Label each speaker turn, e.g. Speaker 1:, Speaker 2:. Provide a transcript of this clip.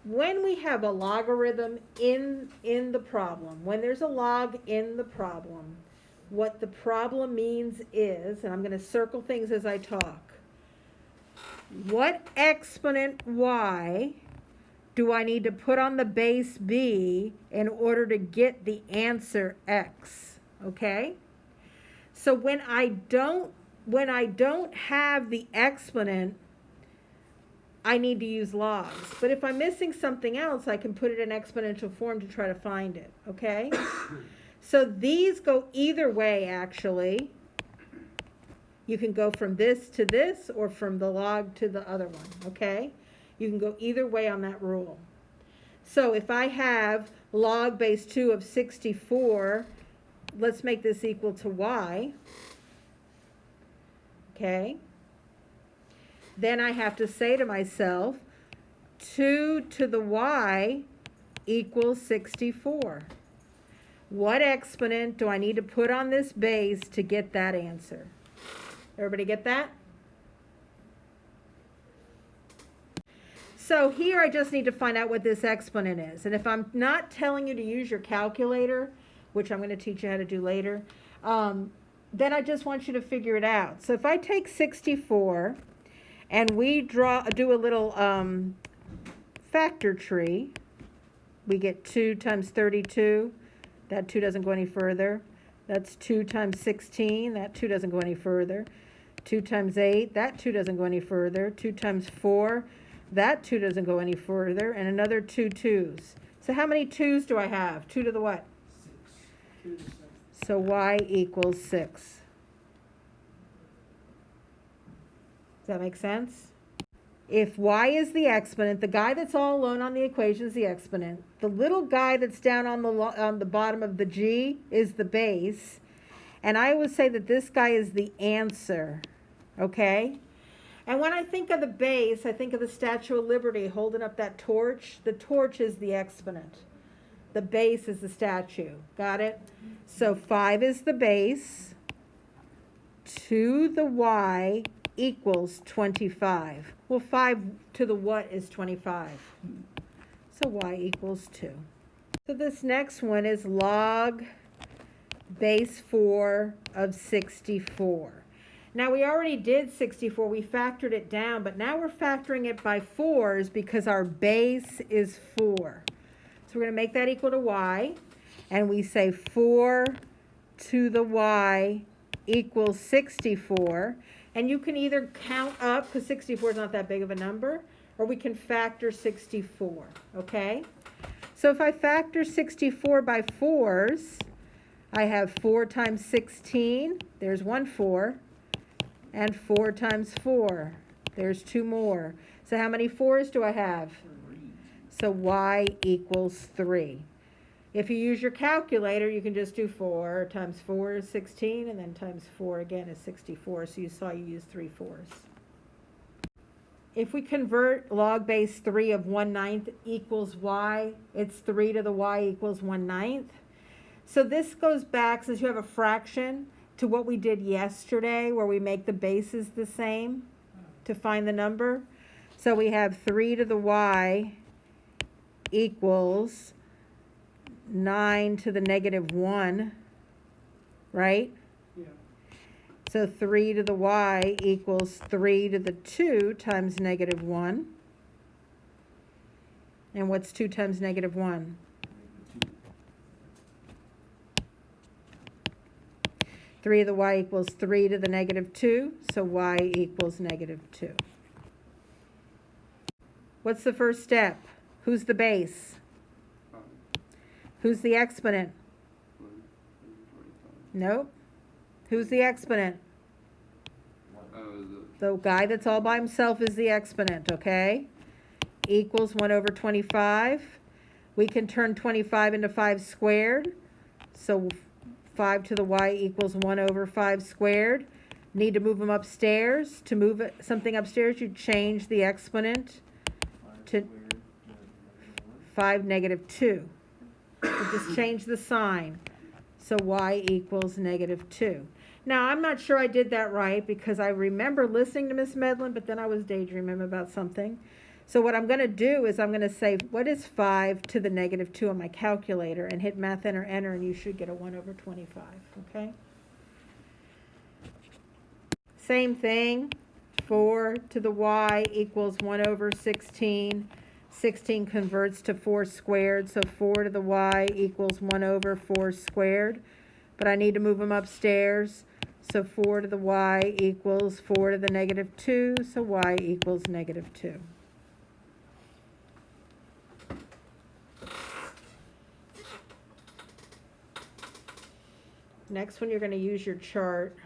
Speaker 1: when we have a logarithm in the problem, when there's a log in the problem, what the problem means is, and I'm going to circle things as I talk, what exponent y do I need to put on the base b in order to get the answer x? Okay? So when I don't have the exponent, I need to use logs. But if I'm missing something else, I can put it in exponential form to try to find it, okay? So these go either way, actually. You can go from this to this or from the log to the other one, okay? You can go either way on that rule. So if I have log base 2 of 64, let's make this equal to y, okay? Then I have to say to myself, 2 to the y equals 64. What exponent do I need to put on this base to get that answer? Everybody get that? So here I just need to find out what this exponent is. And if I'm not telling you to use your calculator, which I'm going to teach you how to do later, then I just want you to figure it out. So if I take 64 and we do a little factor tree, we get 2 times 32. That 2 doesn't go any further. That's 2 times 16. That 2 doesn't go any further. 2 times 8. That 2 doesn't go any further. 2 times 4. That 2 doesn't go any further. And another 2 2's. So how many 2's do I have? 2 to the what?
Speaker 2: 6.
Speaker 1: So y equals 6. Does that make sense? If y is the exponent, the guy that's all alone on the equation is the exponent. The little guy that's down on the bottom of the g is the base. And I would say that this guy is the answer. Okay? And when I think of the base, I think of the Statue of Liberty holding up that torch. The torch is the exponent. The base is the statue. Got it? So 5 is the base. 2 the y equals 25. Well, 5 to the what is 25? So y equals 2. So this next one is log base 4 of 64. Now we already did 64. We factored it down, but now we're factoring it by 4s because our base is 4. So we're going to make that equal to y. And we say 4 to the y equals 64. And you can either count up, because 64 is not that big of a number, or we can factor 64, okay? So if I factor 64 by 4s, I have 4 times 16, there's 1 4, and 4 times 4, there's 2 more. So how many 4s do I have?
Speaker 2: 3.
Speaker 1: So y equals 3. If you use your calculator, you can just do 4 times 4 is 16, and then times 4 again is 64. So you saw you use 3 4s. If we convert log base 3 of 1/9 equals y, it's 3 to the y equals 1/9. So this goes back, since you have a fraction, to what we did yesterday, where we make the bases the same to find the number. So we have 3 to the y equals 9 to the negative 1, right?
Speaker 2: Yeah.
Speaker 1: So 3 to the y equals 3 to the 2 times negative 1. And what's 2 times negative 1? 3 to the y equals 3 to the negative 2, so y equals negative 2. What's the first step? Who's the base? Who's the exponent? Nope. Who's the exponent? The guy that's all by himself is the exponent, okay? Equals 1 over 25. We can turn 25 into 5 squared. So 5 to the y equals 1 over 5 squared. Need to move them upstairs. To move something upstairs, you change the exponent to 5 negative 2. You just change the sign. So y equals negative 2. Now, I'm not sure I did that right because I remember listening to Miss Medlin, but then I was daydreaming about something. So what I'm going to do is I'm going to say, what is 5 to the negative 2 on my calculator, and hit math enter, enter, and you should get a 1 over 25, okay? Same thing, 4 to the y equals 1 over 16. 16 converts to 4 squared, so 4 to the y equals 1 over 4 squared. But I need to move them upstairs, so 4 to the y equals 4 to the negative 2, so y equals negative 2. Next one, you're going to use your chart.